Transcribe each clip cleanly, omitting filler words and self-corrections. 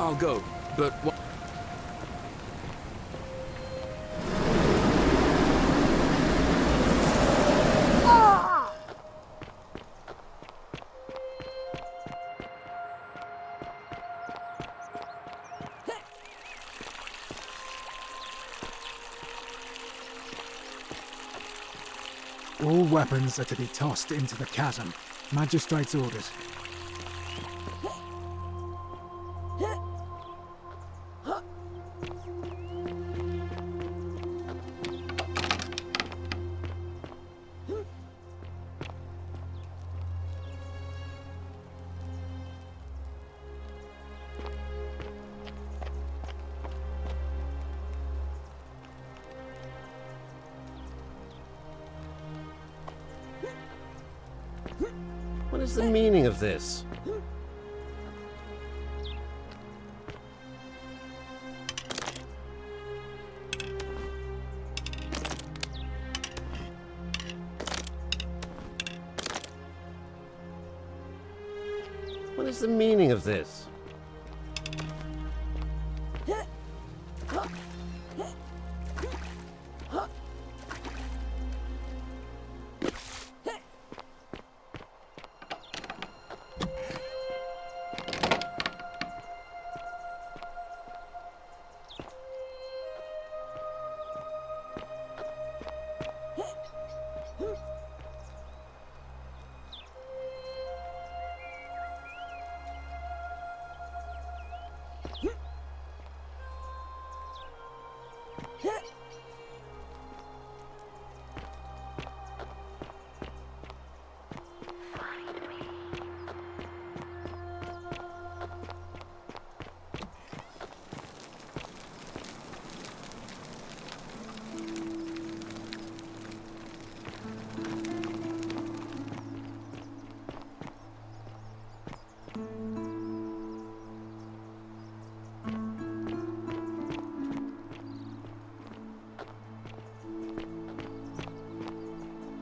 I'll go, but what? All weapons are to be tossed into the chasm. Magistrate's orders. What is the meaning of this? What is the meaning of this?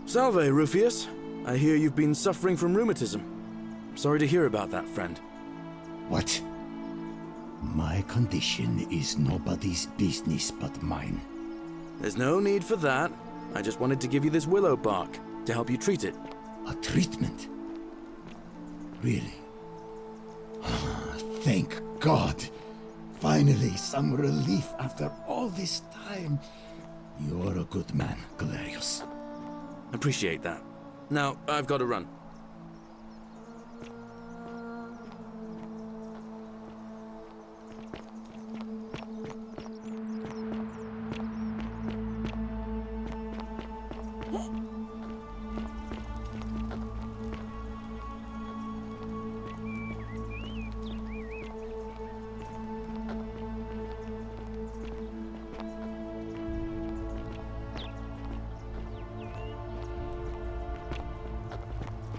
Salve, Rufius. I hear you've been suffering from rheumatism. Sorry to hear about that, friend. What? My condition is nobody's business but mine. There's no need for that. I just wanted to give you this willow bark to help you treat it. A treatment? Really? Thank God! Finally, some relief after all this time. You're a good man, Galerius. Appreciate that. Now, I've got to run.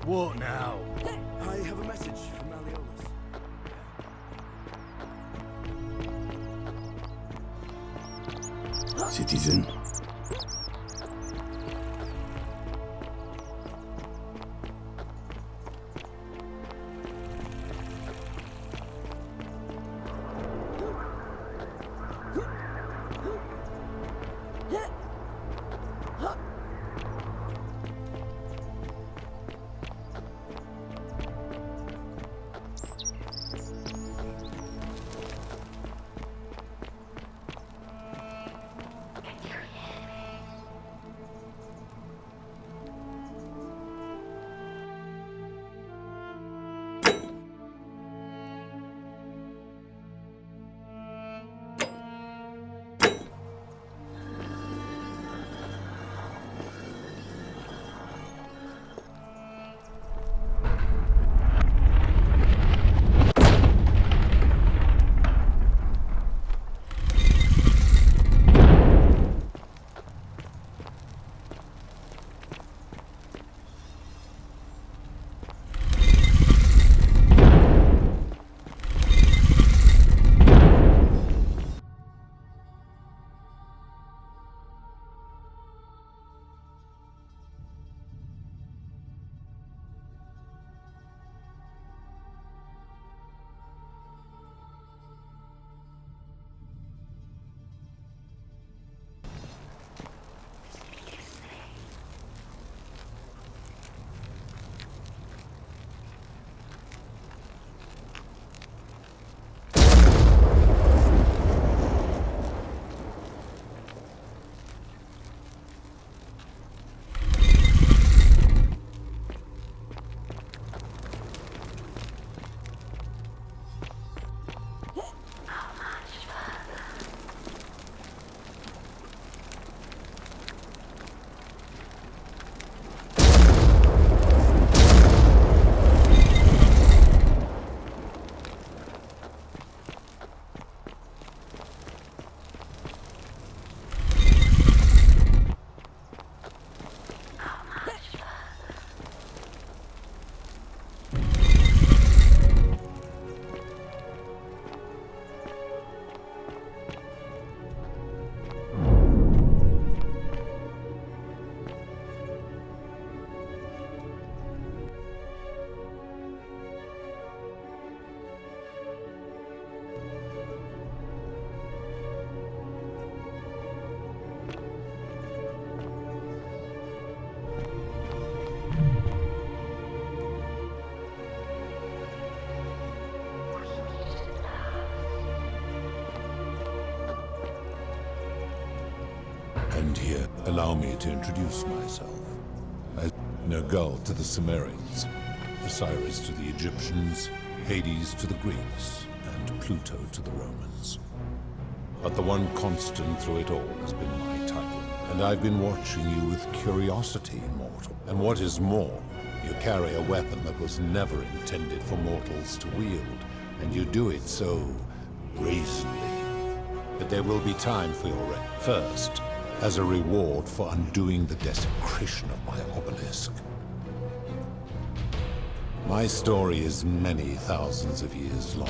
What now? I have a message from Malleolus. Citizen. And here, allow me to introduce myself. As Nergal to the Sumerians, Osiris to the Egyptians, Hades to the Greeks, and Pluto to the Romans. But the one constant through it all has been my title. And I've been watching you with curiosity, mortal. And what is more, you carry a weapon that was never intended for mortals to wield, and you do it so brazenly. But there will be time for your first, as a reward for undoing the desecration of my obelisk. My story is many thousands of years long.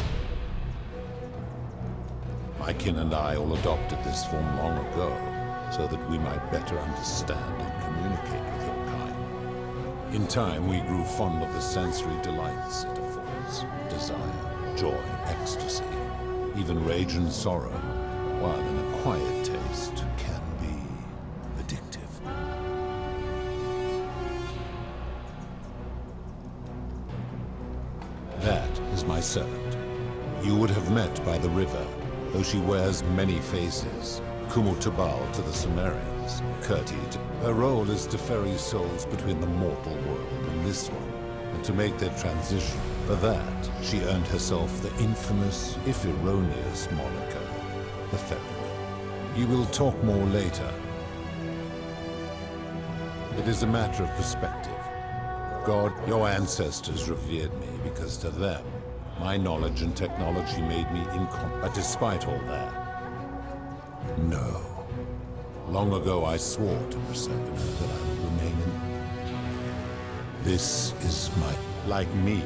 My kin and I all adopted this form long ago, so that we might better understand and communicate with your kind. In time, we grew fond of the sensory delights it affords: desire, joy, ecstasy, even rage and sorrow, while an acquired taste can be addictive. That is my servant. You would have met by the river, though she wears many faces. Kumutubal to the Sumerians, Kirti to... Her role is to ferry souls between the mortal world and this one, and to make their transition. For that, she earned herself the infamous, if erroneous, moniker, the Ferryman. You will talk more later. It is a matter of perspective. God, your ancestors revered me because to them, my knowledge and technology made me incompetent. But despite all that, no. Long ago I swore to Persephone that I would remain in... This is my... Like me,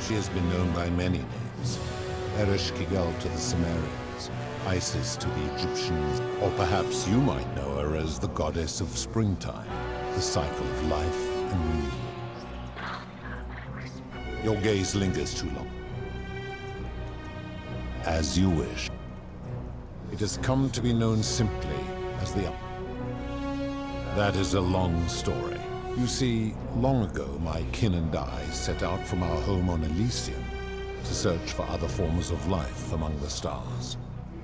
she has been known by many names. Ereshkigal to the Sumerians, Isis to the Egyptians, or perhaps you might know her as the goddess of springtime, the cycle of life and renewal. Your gaze lingers too long. As you wish. It has come to be known simply as the... That is a long story. You see, long ago my kin and I set out from our home on Elysium to search for other forms of life among the stars.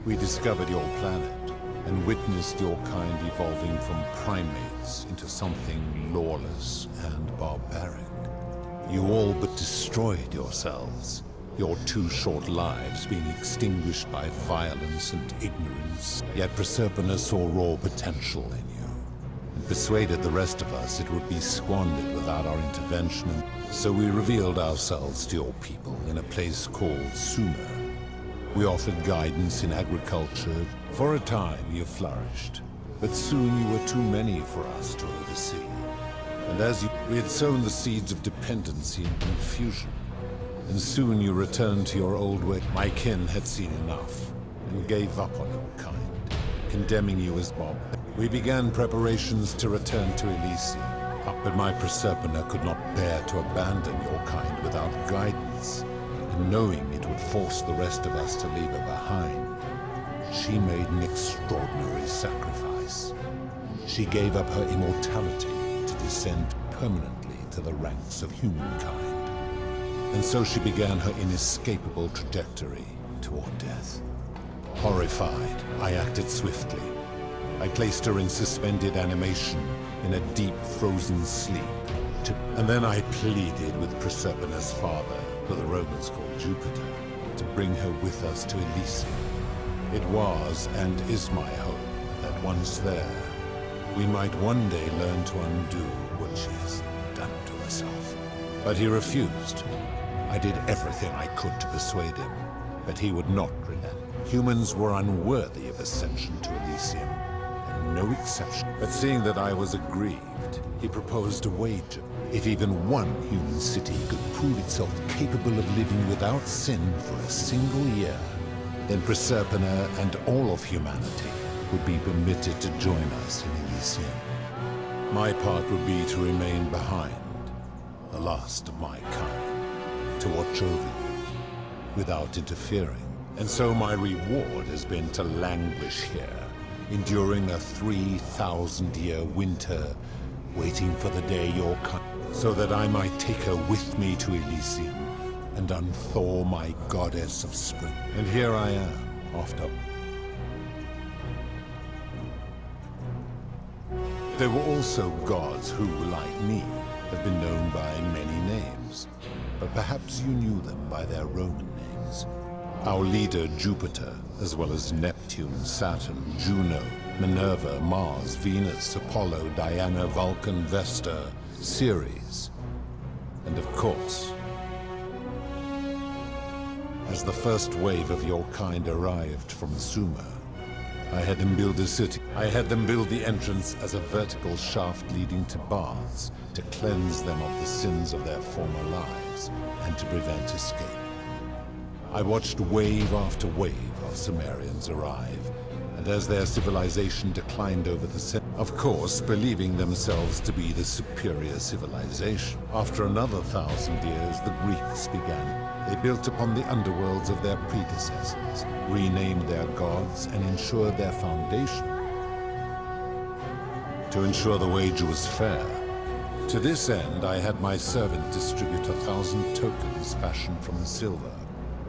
We discovered your planet and witnessed your kind evolving from primates into something lawless and barbaric. You all but destroyed yourselves. Your 2 short lives being extinguished by violence and ignorance. Yet Proserpina saw raw potential in you, and persuaded the rest of us it would be squandered without our intervention. So we revealed ourselves to your people in a place called Sumer. We offered guidance in agriculture. For a time you flourished, but soon you were too many for us to oversee. And as we had sown the seeds of dependency and confusion, and soon you returned to your old way. My kin had seen enough, and gave up on your kind, condemning you as Bob. We began preparations to return to Elysium, but my Proserpina could not bear to abandon your kind without guidance, and knowing it would force the rest of us to leave her behind, she made an extraordinary sacrifice. She gave up her immortality to descend permanently to the ranks of humankind. And so she began her inescapable trajectory toward death. Horrified, I acted swiftly. I placed her in suspended animation in a deep frozen sleep. And then I pleaded with Proserpina's father, who the Romans called Jupiter, to bring her with us to Elysium. It was and is my hope that once there, we might one day learn to undo what she has done to herself. But he refused. I did everything I could to persuade him, but he would not relent. Humans were unworthy of ascension to Elysium, and no exception. But seeing that I was aggrieved, he proposed a wager. If even one human city could prove itself capable of living without sin for a single year, then Proserpina and all of humanity would be permitted to join us in Elysium. My part would be to remain behind, the last of my kind, to watch over you, without interfering. And so my reward has been to languish here, enduring a 3,000-year winter, waiting for the day your kind, so that I might take her with me to Elysium, and unthaw my goddess of spring. And here I am, after... There were also gods who, like me, have been known by many names. But perhaps you knew them by their Roman names. Our leader, Jupiter, as well as Neptune, Saturn, Juno, Minerva, Mars, Venus, Apollo, Diana, Vulcan, Vesta, Ceres, and of course, as the first wave of your kind arrived from Sumer, I had them build a city. I had them build the entrance as a vertical shaft leading to baths to cleanse them of the sins of their former lives and to prevent escape. I watched wave after wave of Sumerians arrive, and as their civilization declined over the centuries, of course, believing themselves to be the superior civilization. After another 1,000 years, the Greeks began. They built upon the underworlds of their predecessors, renamed their gods, and ensured their foundation to ensure the wager was fair. To this end, I had my servant distribute 1,000 tokens fashioned from silver,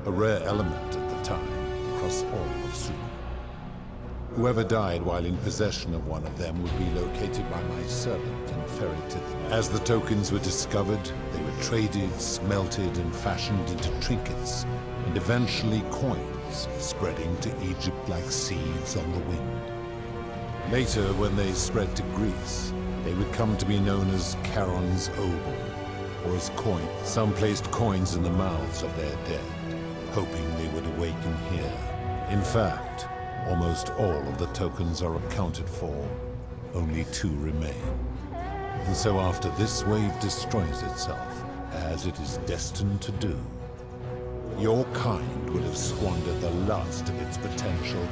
a rare element at the time, across all of Sumer. Whoever died while in possession of one of them would be located by my servant and ferried to them. As the tokens were discovered, they were traded, smelted, and fashioned into trinkets, and eventually coins, spreading to Egypt like seeds on the wind. Later, when they spread to Greece, they would come to be known as Charon's Obol, or as coins. Some placed coins in the mouths of their dead, hoping they would awaken here. In fact, almost all of the tokens are accounted for. Only 2 remain. And so after this wave destroys itself, as it is destined to do, your kind would have squandered the last of its potential.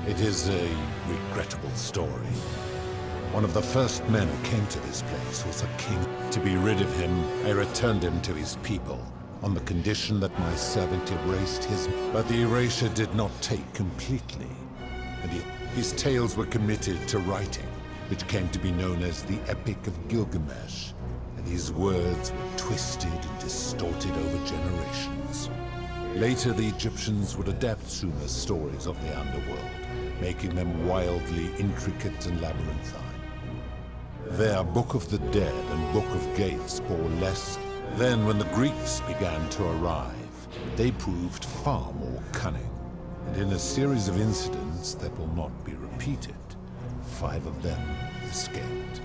It is a regrettable story. One of the first men who came to this place was a king. To be rid of him, I returned him to his people, on the condition that my servant erased his... But the erasure did not take completely, and his tales were committed to writing, which came to be known as the Epic of Gilgamesh, and his words were twisted and distorted over generations. Later, the Egyptians would adapt Sumer's stories of the underworld, making them wildly intricate and labyrinthine. Their Book of the Dead and Book of Gates bore less. Then, when the Greeks began to arrive, they proved far more cunning, and in a series of incidents that will not be repeated, 5 of them escaped.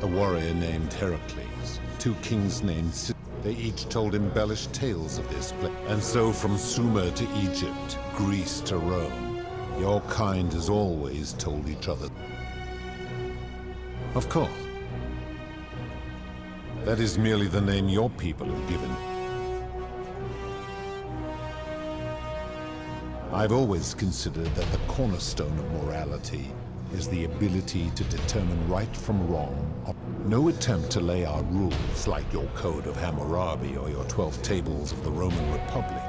A warrior named Heracles, 2 kings named Sid. They each told embellished tales of this place. And so from Sumer to Egypt, Greece to Rome, your kind has always told each other. Of course. That is merely the name your people have given. I've always considered that the cornerstone of morality is the ability to determine right from wrong. No attempt to lay out rules like your Code of Hammurabi or your 12 Tables of the Roman Republic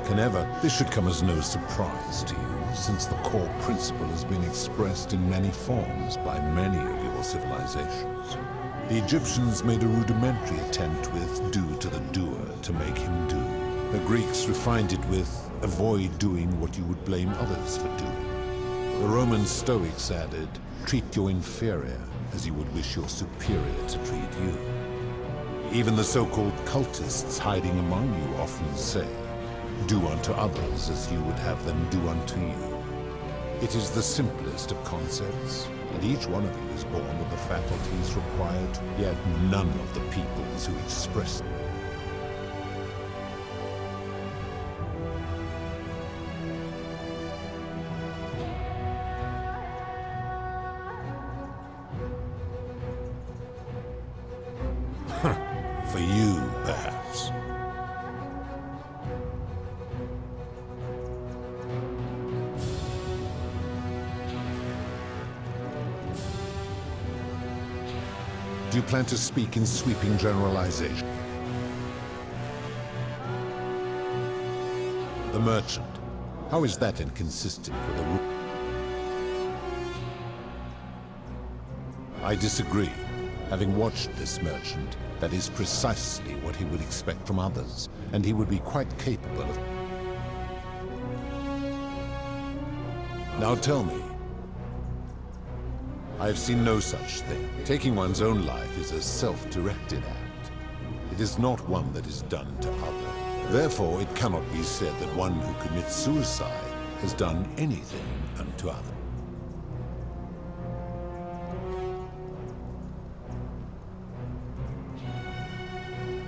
can ever... This should come as no surprise to you, since the core principle has been expressed in many forms by many of your civilizations. The Egyptians made a rudimentary attempt with do to the doer to make him do. The Greeks refined it with avoid doing what you would blame others for doing. The Roman Stoics added, treat your inferior as you would wish your superior to treat you. Even the so-called cultists hiding among you often say, do unto others as you would have them do unto you. It is the simplest of concepts, and each one of you is born with the faculties required, yet none of the peoples who express them. For you, perhaps. Do you plan to speak in sweeping generalization? The merchant. How is that inconsistent with the rule? I disagree. Having watched this merchant, that is precisely what he would expect from others, and he would be quite capable of... Now tell me, I've seen no such thing. Taking one's own life is a self-directed act. It is not one that is done to others. Therefore, it cannot be said that one who commits suicide has done anything unto others.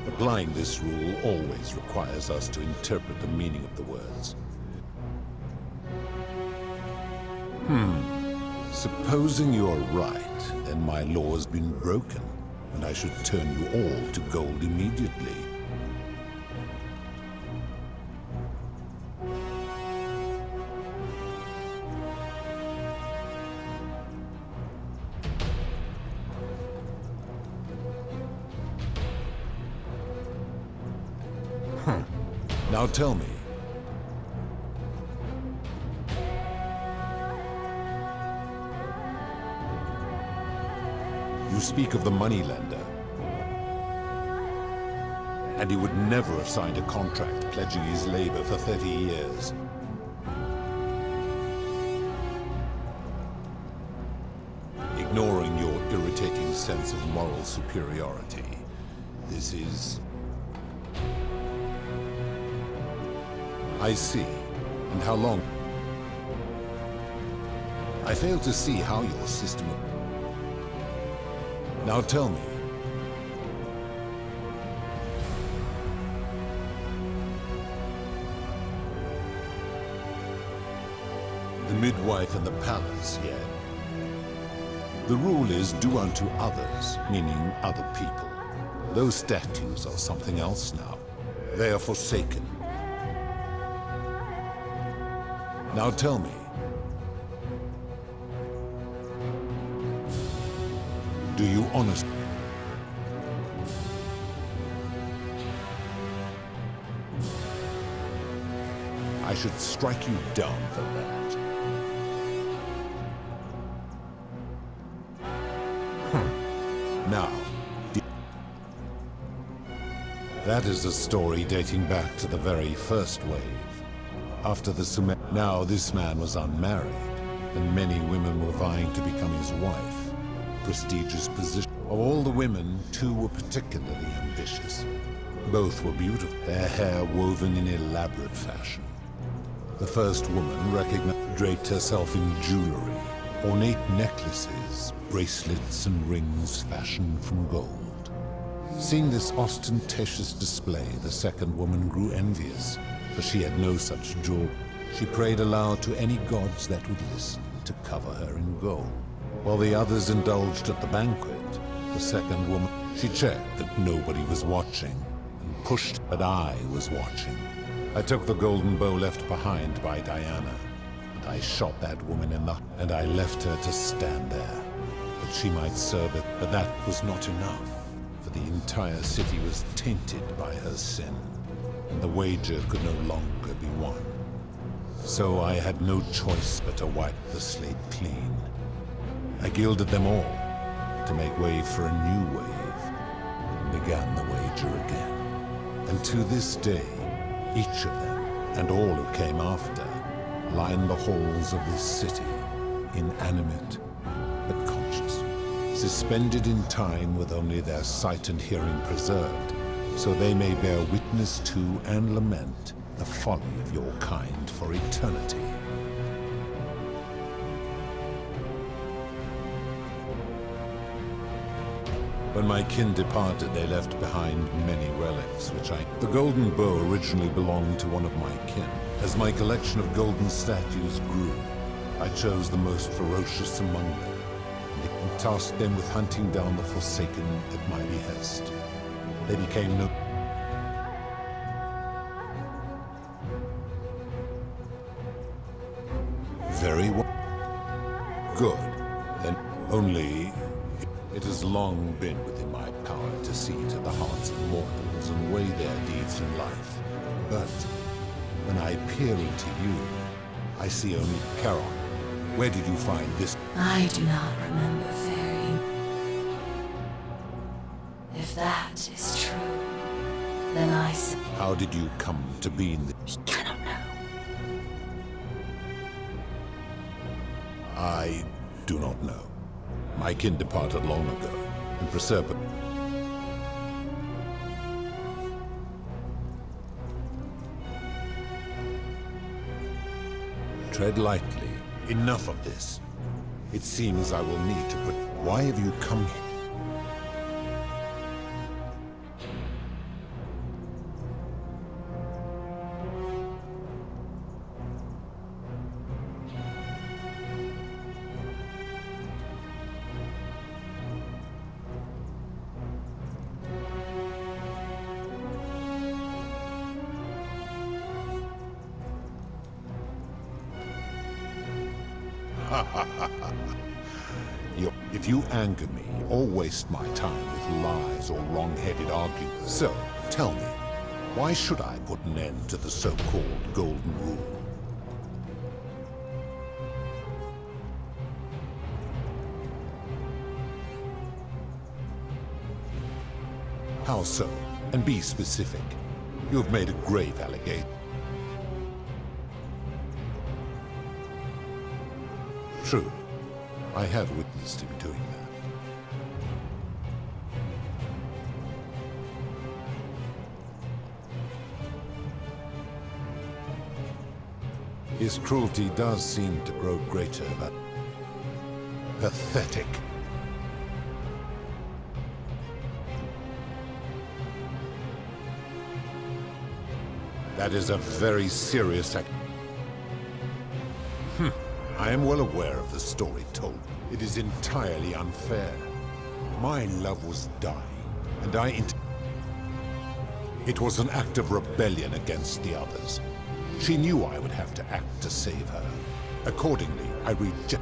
Applying this rule always requires us to interpret the meaning of the words. Supposing you're right, then my law has been broken, and I should turn you all to gold immediately. Now tell me. You speak of the moneylender. And he would never have signed a contract pledging his labor for 30 years. Ignoring your irritating sense of moral superiority, this is... I see. And how long? I fail to see how your system of... Now tell me. The midwife and the palace, yeah. The rule is do unto others, meaning other people. Those statues are something else now. They are forsaken. Now tell me. Do you honestly? I should strike you down for that. Now, that is a story dating back to the very first wave. After the Sumer... Now, this man was unmarried, and many women were vying to become his wife. Prestigious position. Of all the women, 2 were particularly ambitious. Both were beautiful, their hair woven in elaborate fashion. The first woman draped herself in jewelry, ornate necklaces, bracelets, and rings fashioned from gold. Seeing this ostentatious display, the second woman grew envious, for she had no such jewelry. She prayed aloud to any gods that would listen to cover her in gold. While the others indulged at the banquet, the second woman, she checked that nobody was watching, and pushed that I was watching. I took the golden bow left behind by Diana, and I shot that woman in the... and I left her to stand there, that she might serve it. But that was not enough, for the entire city was tainted by her sin, and the wager could no longer be won. So I had no choice but to wipe the slate clean. I gilded them all to make way for a new wave, and began the wager again. And to this day, each of them, and all who came after, line the halls of this city, inanimate but conscious, suspended in time with only their sight and hearing preserved, so they may bear witness to and lament the folly of your kind for eternity. When my kin departed, they left behind many relics, which The golden bow originally belonged to one of my kin. As my collection of golden statues grew, I chose the most ferocious among them, and tasked them with hunting down the Forsaken at my behest. They became no... Very well. Good. Then only... It has long been within my power to see to the hearts of mortals and weigh their deeds in life. But when I peer into you, I see only... Charon, where did you find this? I do not remember, Fairy. If that is true, then I... How did you come to be in the... We cannot know. I do not know. My kin departed long ago, and Proserpine... Tread lightly. Enough of this. It seems I will need to put... Why have you come here? If you anger me or waste my time with lies or wrong-headed arguments, so tell me, why should I put an end to the so-called Golden Rule? How so? And be specific. You have made a grave allegation. True. I have witnessed him doing that. His cruelty does seem to grow greater, but... pathetic. That is a very serious act. I am well aware of the story told. It is entirely unfair. My love was dying, and it was an act of rebellion against the others. She knew I would have to act to save her. Accordingly, I rejected.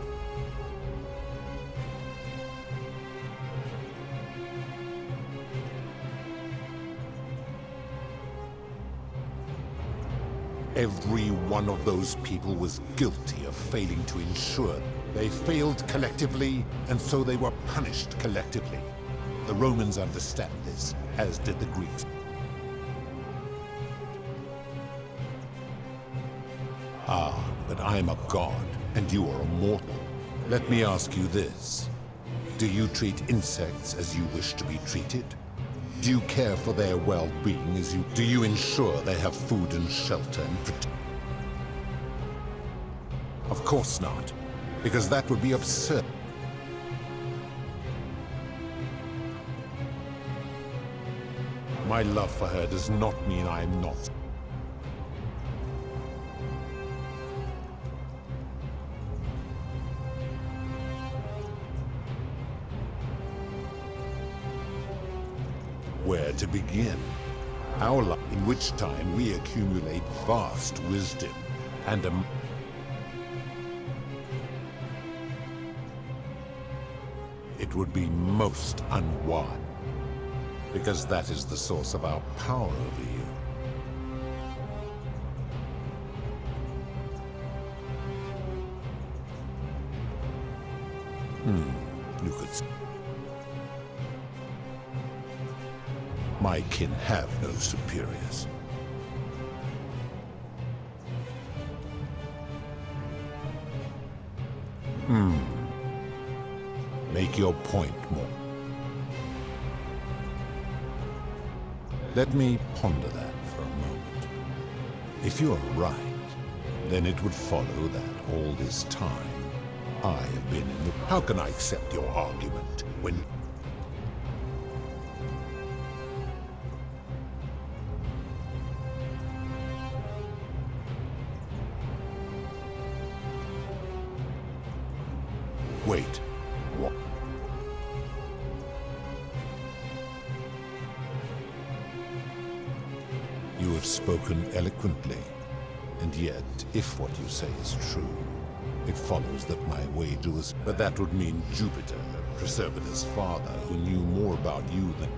Every one of those people was guilty of failing to ensure. They failed collectively, and so they were punished collectively. The Romans understand this, as did the Greeks. Ah, but I'm a god, and you are a mortal. Let me ask you this. Do you treat insects as you wish to be treated? Do you care for their well-being as you... Do you ensure they have food and shelter and protection? Of course not, because that would be absurd. My love for her does not mean I am not. Where to begin? Our life, in which time we accumulate vast wisdom and a... It would be most unwise, because that is the source of our power over you. You could... My kin have no superiors. Make your point more. Let me ponder that for a moment. If you are right, then it would follow that all this time I have been in the... How can I accept your argument when... Wait. What? You have spoken eloquently, and yet, if what you say is true, it follows that my wager was... But that would mean Jupiter, Proserpina's father, who knew more about you than...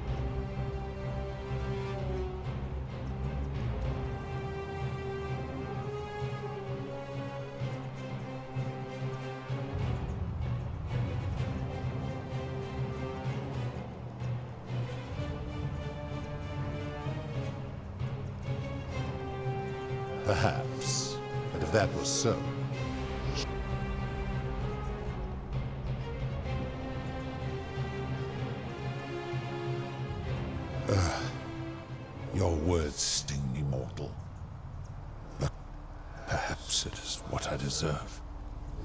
Perhaps, but if that was so... Your words sting me, mortal. But perhaps it is what I deserve.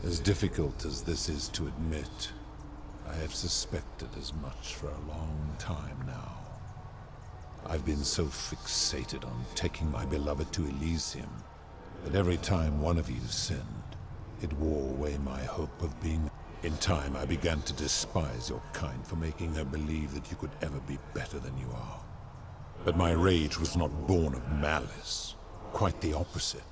As difficult as this is to admit, I have suspected as much for a long time now. I've been so fixated on taking my beloved to Elysium that every time one of you sinned, it wore away my hope of being... In time, I began to despise your kind for making her believe that you could ever be better than you are. But my rage was not born of malice. Quite the opposite.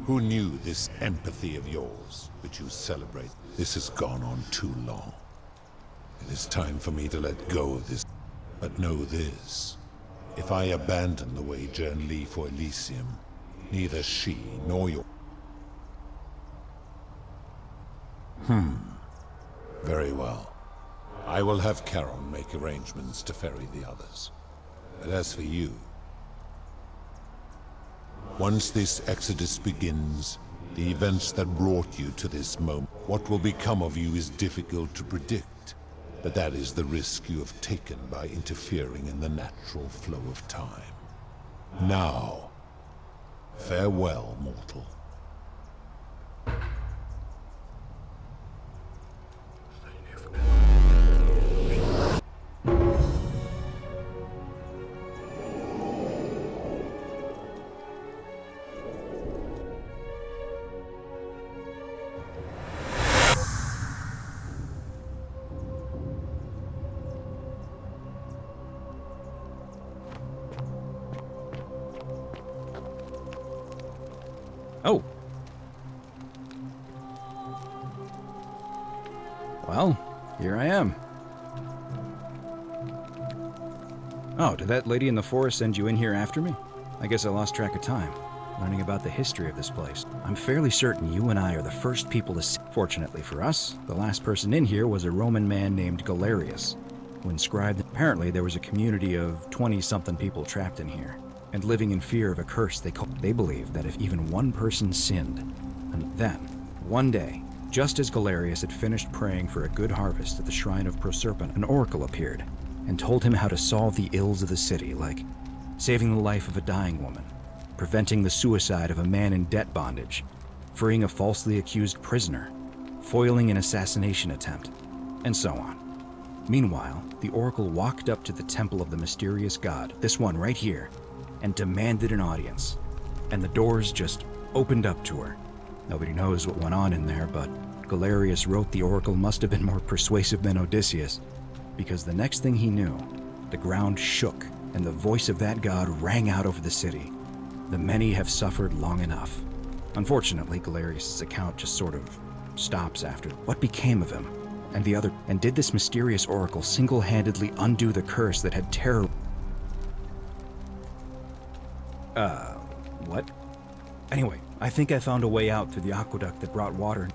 Who knew this empathy of yours, which you celebrate? This has gone on too long. It is time for me to let go of this. But know this. If I abandon the wager and leave for Elysium, neither she nor your... Very well. I will have Charon make arrangements to ferry the others. But as for you... Once this exodus begins, the events that brought you to this moment, what will become of you is difficult to predict. But that is the risk you have taken by interfering in the natural flow of time. Now, farewell, mortal. Oh. Well, here I am. Oh, did that lady in the forest send you in here after me? I guess I lost track of time, learning about the history of this place. I'm fairly certain you and I are the first people to see. Fortunately for us, the last person in here was a Roman man named Galerius, who inscribed that apparently there was a community of 20-something people trapped in here, and living in fear of a curse they believed that if even one person sinned, and then, one day, just as Galerius had finished praying for a good harvest at the shrine of Proserpine, an oracle appeared and told him how to solve the ills of the city, like saving the life of a dying woman, preventing the suicide of a man in debt bondage, freeing a falsely accused prisoner, foiling an assassination attempt, and so on. Meanwhile, the oracle walked up to the temple of the mysterious god, this one right here, and demanded an audience, and the doors just opened up to her. Nobody knows what went on in there, but Galerius wrote the oracle must have been more persuasive than Odysseus, because the next thing he knew, the ground shook and the voice of that god rang out over the city. The many have suffered long enough. Unfortunately, Galerius' account just sort of stops after. What became of him? And did this mysterious oracle single-handedly undo the curse that had terror? What? Anyway, I think I found a way out through the aqueduct that brought water.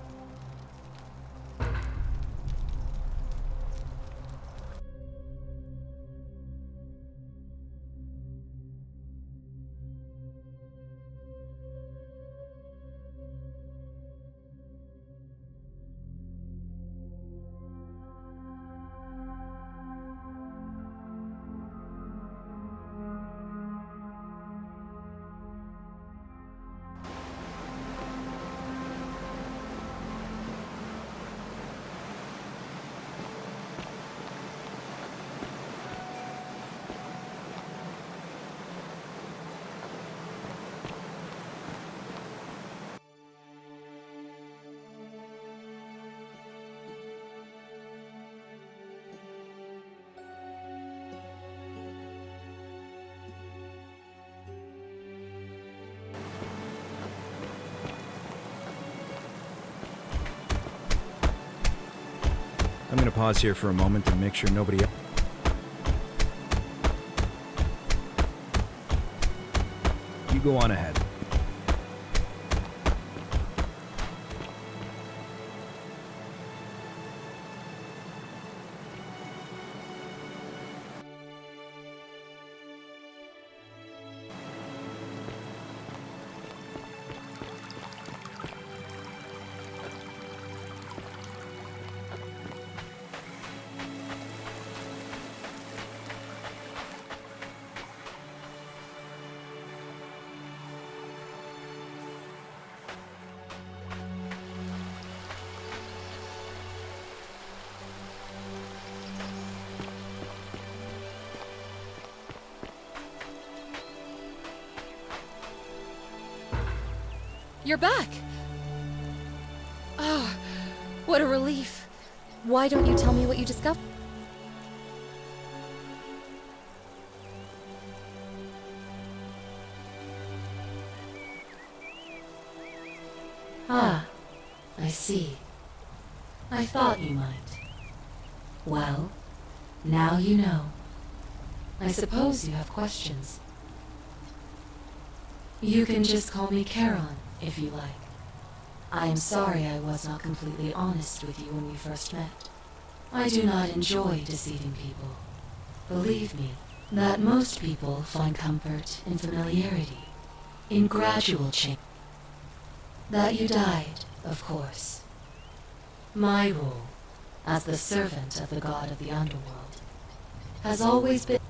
I'm gonna pause here for a moment and make sure nobody else. You go on ahead. You're back! Oh, what a relief. Why don't you tell me what you discovered? Ah, I see. I thought you might. Well, now you know. I suppose you have questions. You can just call me Charon, if you like. I am sorry I was not completely honest with you when we first met. I do not enjoy deceiving people. Believe me, that most people find comfort in familiarity, in gradual change. That you died, of course. My role, as the servant of the god of the underworld, has always been...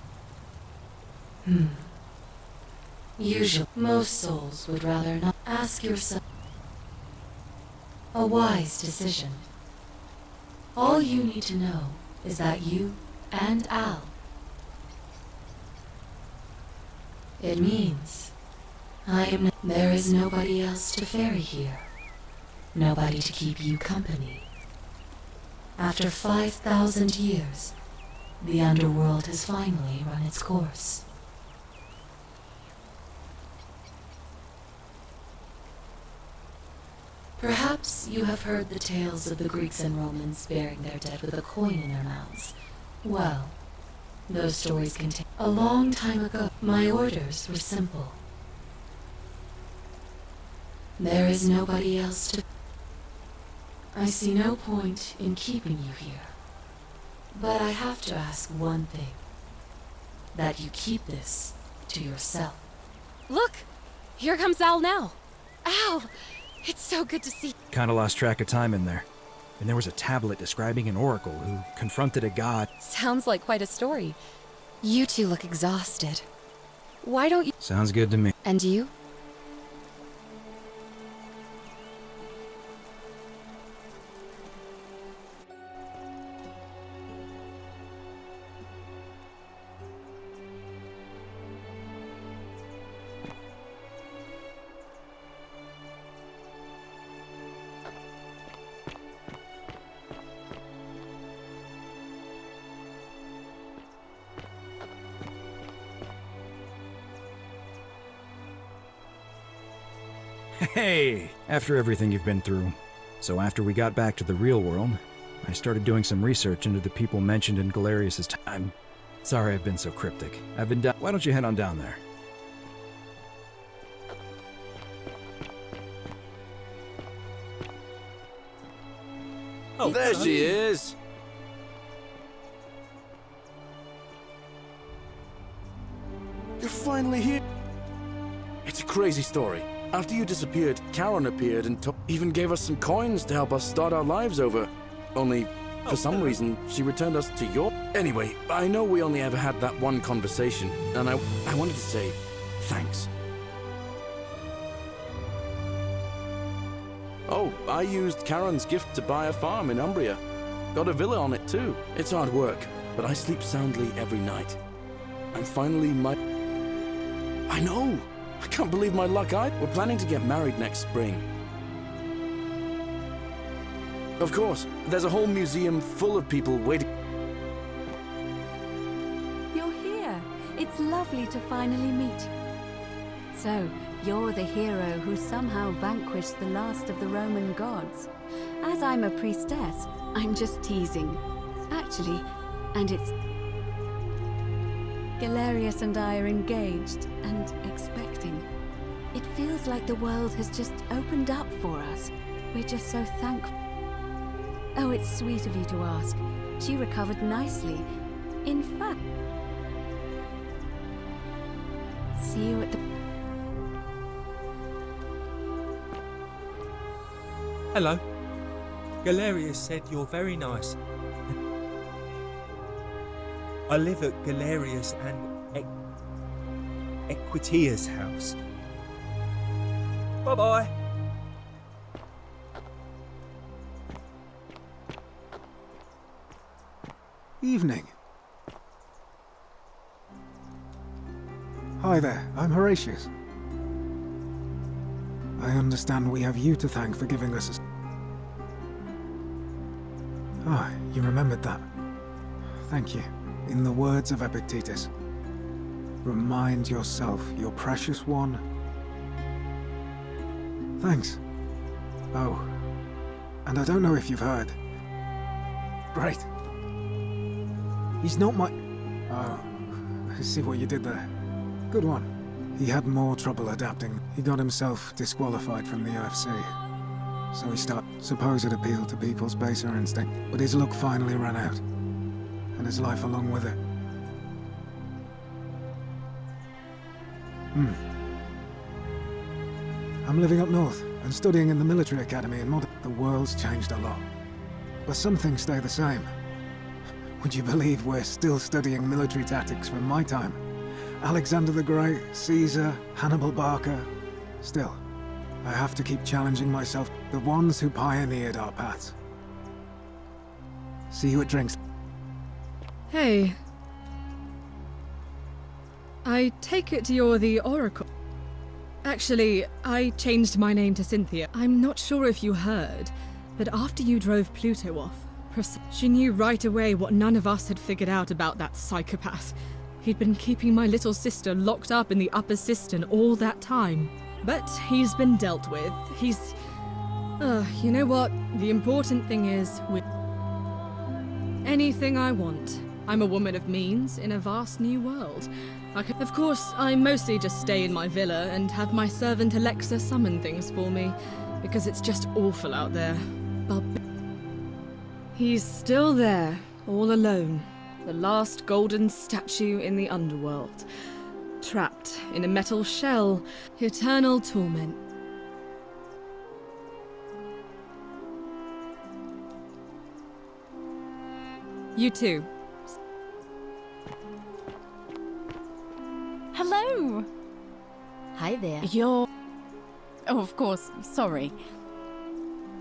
Usually, most souls would rather not ask yourself. A wise decision. All you need to know is that you and Al. It means there is nobody else to ferry here. Nobody to keep you company. After 5,000 years, the underworld has finally run its course. Perhaps you have heard the tales of the Greeks and Romans burying their dead with a coin in their mouths. Well, those stories contain... A long time ago, my orders were simple. There is nobody else to... I see no point in keeping you here. But I have to ask one thing. That you keep this to yourself. Look! Here comes Al now. Al! It's so good to see. Kinda lost track of time in there. And there was a tablet describing an oracle who confronted a god. Sounds like quite a story. You two look exhausted. Why don't you... Sounds good to me. And you? Hey! After everything you've been through. So after we got back to the real world, I started doing some research into the people mentioned in Galerius' time. Sorry I've been so cryptic. I've been down. Why don't you head on down there? Oh, there she is! You're finally here! It's a crazy story. After you disappeared, Charon appeared and even gave us some coins to help us start our lives over. Only, for some reason, she returned us to your... Anyway, I know we only ever had that one conversation, and I wanted to say thanks. Oh, I used Charon's gift to buy a farm in Umbria. Got a villa on it too. It's hard work, but I sleep soundly every night. I'm finally I know! I can't believe my luck. We're planning to get married next spring. Of course, there's a whole museum full of people waiting. You're here. It's lovely to finally meet. So, you're the hero who somehow vanquished the last of the Roman gods. As I'm a priestess, I'm just teasing. Actually, and it's... Galerius and I are engaged and expecting. It feels like the world has just opened up for us. We're just so thankful. Oh, it's sweet of you to ask. She recovered nicely. In fact... See you at the... Hello. Galerius said you're very nice. I live at Galerius and Equitia's house. Bye-bye. Evening. Hi there, I'm Horatius. I I understand we have you to thank for giving us a... Ah, you remembered that. Thank you. In the words of Epictetus, remind yourself, your precious one. Thanks. Oh, and I don't know if you've heard. Great. He's not my... Oh, I see what you did there. Good one. He had more trouble adapting. He got himself disqualified from the UFC. So he started. Suppose it appealed to people's baser instinct, but his luck finally ran out. And his life along with it. I'm living up north and studying in the military academy in modern. The world's changed a lot. But some things stay the same. Would you believe we're still studying military tactics from my time? Alexander the Great, Caesar, Hannibal Barca. Still, I have to keep challenging myself. The ones who pioneered our paths. See you at drinks. Hey. I take it you're the Oracle. Actually, I changed my name to Cynthia. I'm not sure if you heard, but after you drove Pluto off, she knew right away what none of us had figured out about that psychopath. He'd been keeping my little sister locked up in the upper cistern all that time. But he's been dealt with. He's... you know what? The important thing is, with anything I want. I'm a woman of means in a vast new world. Of course, I mostly just stay in my villa and have my servant Alexa summon things for me, because it's just awful out there. But he's still there, all alone. The last golden statue in the underworld. Trapped in a metal shell, eternal torment. You too. Hello! Hi there. You're... Oh, of course, sorry.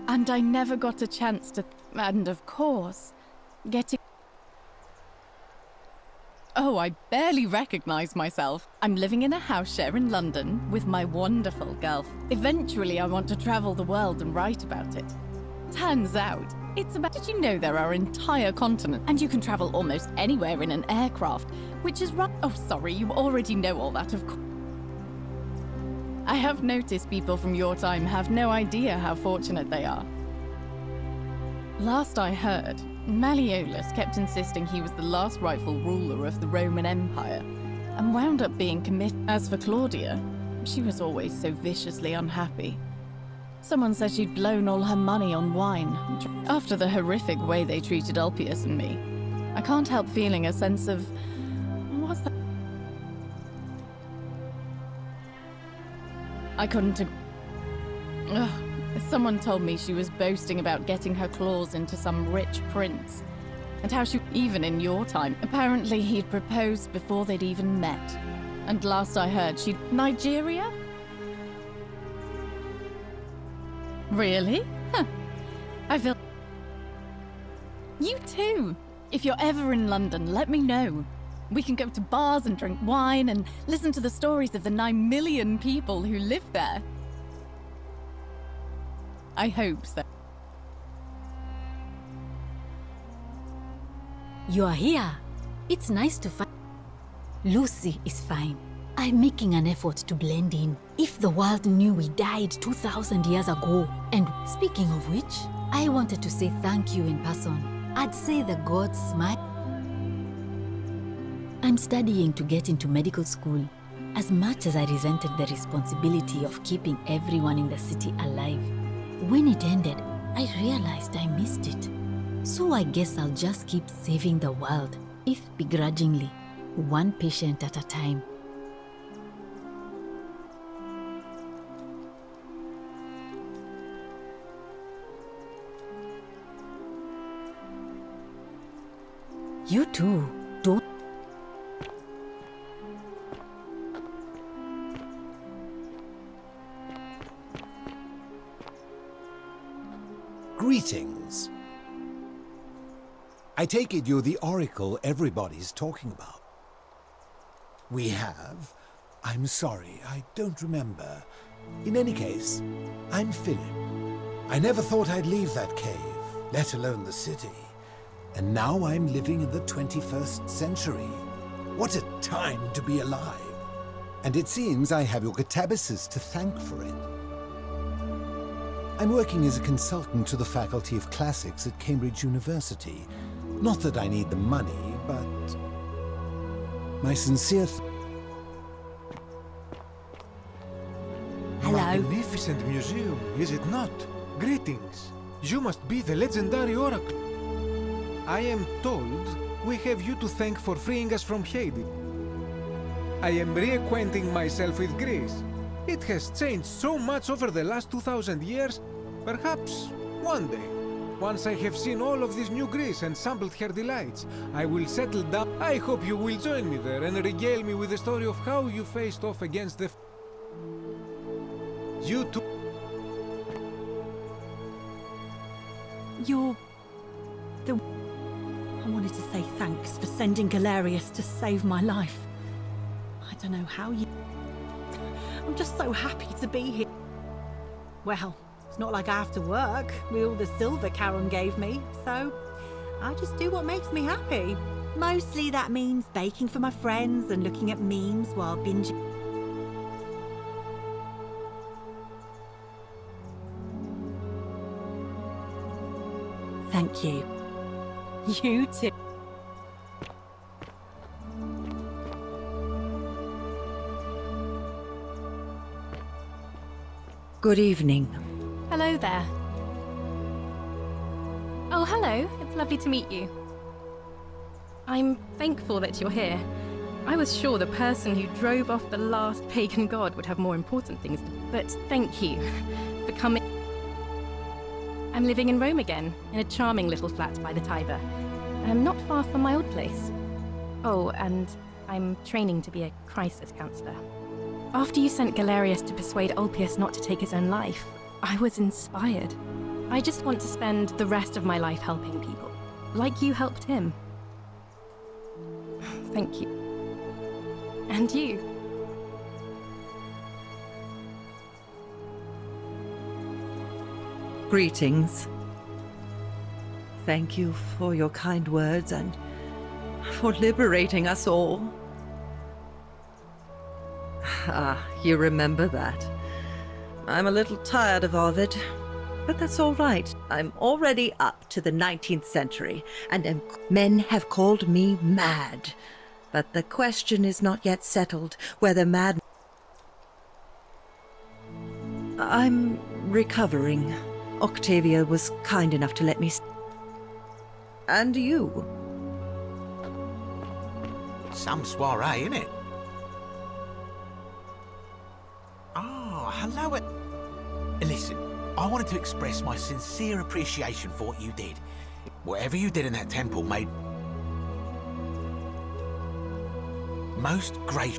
And I never got a chance to... And of course, getting... Oh, I barely recognize myself. I'm living in a house share in London with my wonderful girlfriend. Eventually, I want to travel the world and write about it. Turns out, it's about... Did you know there are entire continents, and you can travel almost anywhere in an aircraft, which is right... Oh, sorry, you already know all that, of course. I have noticed people from your time have no idea how fortunate they are. Last I heard, Malleolus kept insisting he was the last rightful ruler of the Roman Empire, and wound up being committed. As for Claudia, she was always so viciously unhappy. Someone said she'd blown all her money on wine, after the horrific way they treated Ulpius and me. I can't help feeling a sense of... What's that? I couldn't... Ugh. Someone told me she was boasting about getting her claws into some rich prince, and how she, even in your time, apparently he'd proposed before they'd even met. And last I heard, she'd... Nigeria? Really? Huh. I feel... You too! If you're ever in London, let me know. We can go to bars and drink wine and listen to the stories of the 9 million people who live there. I hope so. You are here. It's nice to find... Lucy is fine. I'm making an effort to blend in. If the world knew we died 2,000 years ago. And speaking of which, I wanted to say thank you in person. I'd say the gods smile. I'm studying to get into medical school. As much as I resented the responsibility of keeping everyone in the city alive, when it ended, I realized I missed it. So I guess I'll just keep saving the world, if begrudgingly, one patient at a time. You too, don't... Greetings. I take it you're the oracle everybody's talking about. We have, I'm sorry, I don't remember, In any case, I'm Philip. I never thought I'd leave that cave, let alone the city. And now I'm living in the 21st century. What a time to be alive. And it seems I have your Catabasis to thank for it. I'm working as a consultant to the Faculty of Classics at Cambridge University. Not that I need the money, but my sincere Hello. Magnificent museum, is it not? Greetings. You must be the legendary Oracle. I am told we have you to thank for freeing us from Hades. I am reacquainting myself with Greece. It has changed so much over the last 2,000 years. Perhaps one day, once I have seen all of this new Greece and sampled her delights, I will settle down. I hope you will join me there and regale me with the story of how you faced off against the... You too. You're... the... I wanted to say thanks for sending Galerius to save my life. I don't know how you... I'm just so happy to be here. Well, it's not like I have to work with all the silver Charon gave me, so I just do what makes me happy. Mostly that means baking for my friends and looking at memes while binging. Thank you. You too. Good evening. Hello there. Oh, hello. It's lovely to meet you. I'm thankful that you're here. I was sure the person who drove off the last pagan god would have more important things to do. But thank you for coming. I'm living in Rome again, in a charming little flat by the Tiber. Not far from my old place. Oh, and I'm training to be a crisis counselor. After you sent Galerius to persuade Ulpius not to take his own life, I was inspired. I just want to spend the rest of my life helping people, like you helped him. Thank you. And you. Greetings. Thank you for your kind words and for liberating us all. Ah, you remember that. I'm a little tired of Ovid, but that's all right. I'm already up to the 19th century, and men have called me mad. But the question is not yet settled whether mad... I'm recovering. Octavia was kind enough to let me... And you? Some soiree, innit? Oh, hello. Listen, I wanted to express my sincere appreciation for what you did. Whatever you did in that temple made... most great.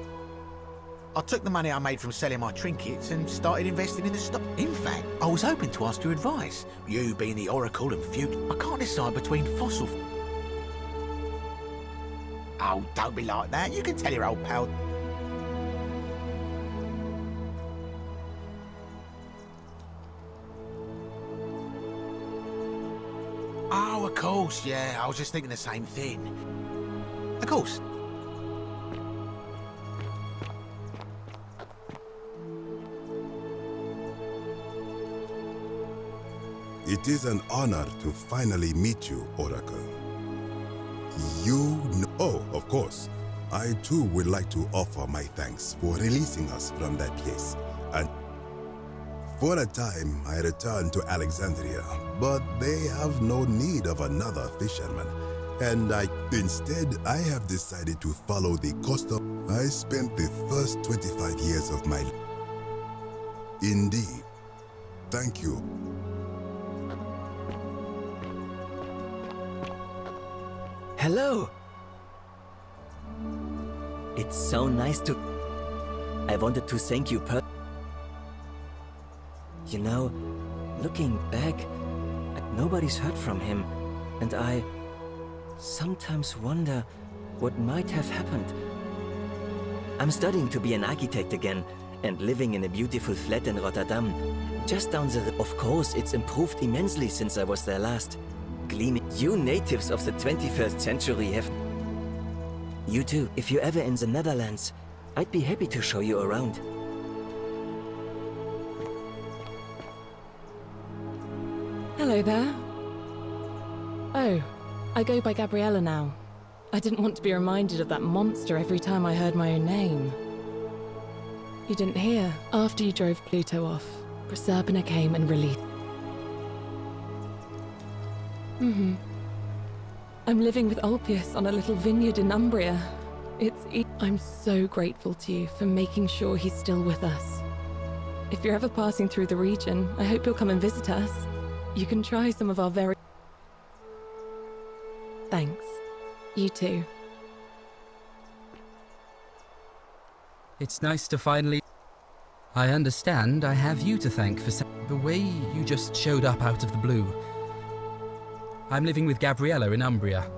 I took the money I made from selling my trinkets and started investing in the stock. In fact, I was hoping to ask your advice. You being the Oracle and Future, I can't decide between fossil... Oh, don't be like that. You can tell your old pal. Oh, of course, yeah. I was just thinking the same thing. Of course. It is an honor to finally meet you, Oracle. Oh, of course. I too would like to offer my thanks for releasing us from that place. And for a time, I returned to Alexandria, but they have no need of another fisherman. And instead, I have decided to follow the custom. I spent the first 25 years of my life. Indeed. Thank you. Hello! It's so nice to... I wanted to thank you You know, looking back, nobody's heard from him, and I sometimes wonder what might have happened. I'm studying to be an architect again, and living in a beautiful flat in Rotterdam, just down the... Of course, it's improved immensely since I was there last. Gleaming. You natives of the 21st century have... You too. If you're ever in the Netherlands, I'd be happy to show you around. Hello there. Oh, I go by Gabriella now. I didn't want to be reminded of that monster every time I heard my own name. You didn't hear? After you drove Pluto off, Proserpina came and released... I'm living with Ulpius on a little vineyard in Umbria. I'm so grateful to you for making sure he's still with us. If you're ever passing through the region, I hope you'll come and visit us. You can try some of our very... Thanks. You too. It's nice to finally... I understand I have you to thank for the way you just showed up out of the blue. I'm living with Gabriella in Umbria.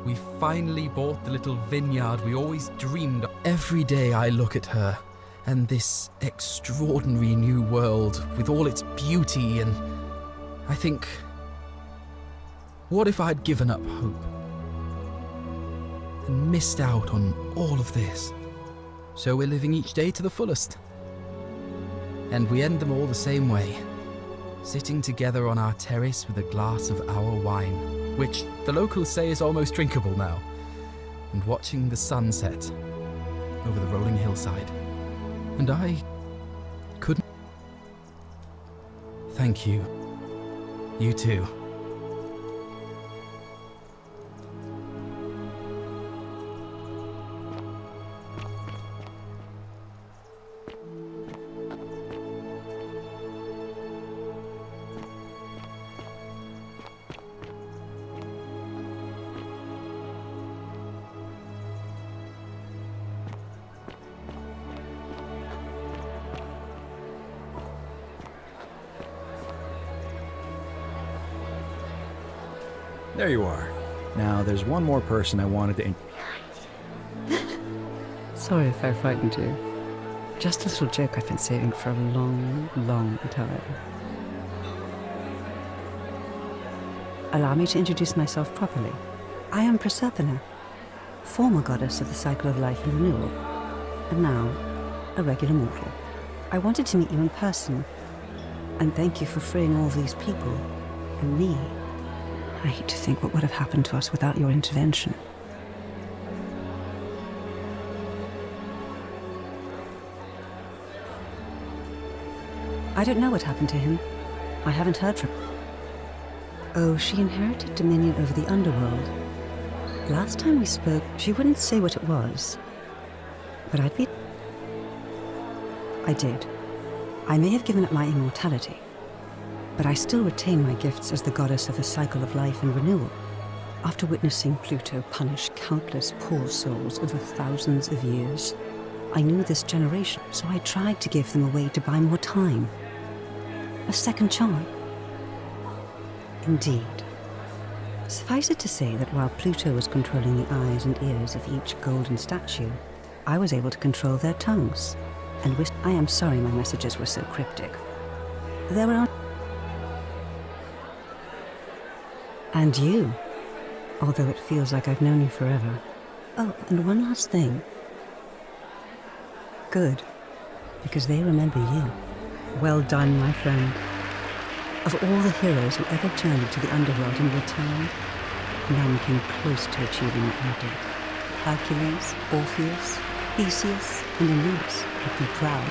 We finally bought the little vineyard we always dreamed of. Every day I look at her and this extraordinary new world with all its beauty, and I think, what if I'd given up hope and missed out on all of this? So we're living each day to the fullest. And we end them all the same way, sitting together on our terrace with a glass of our wine, which the locals say is almost drinkable now, and watching the sunset over the rolling hillside. And I couldn't... Thank you. You too. There you are. Now, there's one more person I wanted to... Sorry if I frightened you. Just a little joke I've been saving for a long, long time. Allow me to introduce myself properly. I am Proserpina, former goddess of the cycle of life and renewal, and now a regular mortal. I wanted to meet you in person, and thank you for freeing all these people, and me. I hate to think what would have happened to us without your intervention. I don't know what happened to him. I haven't heard from him. Oh, she inherited dominion over the underworld. Last time we spoke, she wouldn't say what it was. But I did. I may have given up my immortality, but I still retain my gifts as the goddess of the cycle of life and renewal. After witnessing Pluto punish countless poor souls over thousands of years, I knew this generation, so I tried to give them a way to buy more time. A second chance. Indeed. Suffice it to say that while Pluto was controlling the eyes and ears of each golden statue, I was able to control their tongues. And I am sorry my messages were so cryptic. There were... And you, although it feels like I've known you forever. Oh, and one last thing. Good, because they remember you. Well done, my friend. Of all the heroes who ever journeyed to the underworld and returned, none came close to achieving what you did. Hercules, Orpheus, Theseus, and Aeneas would be proud.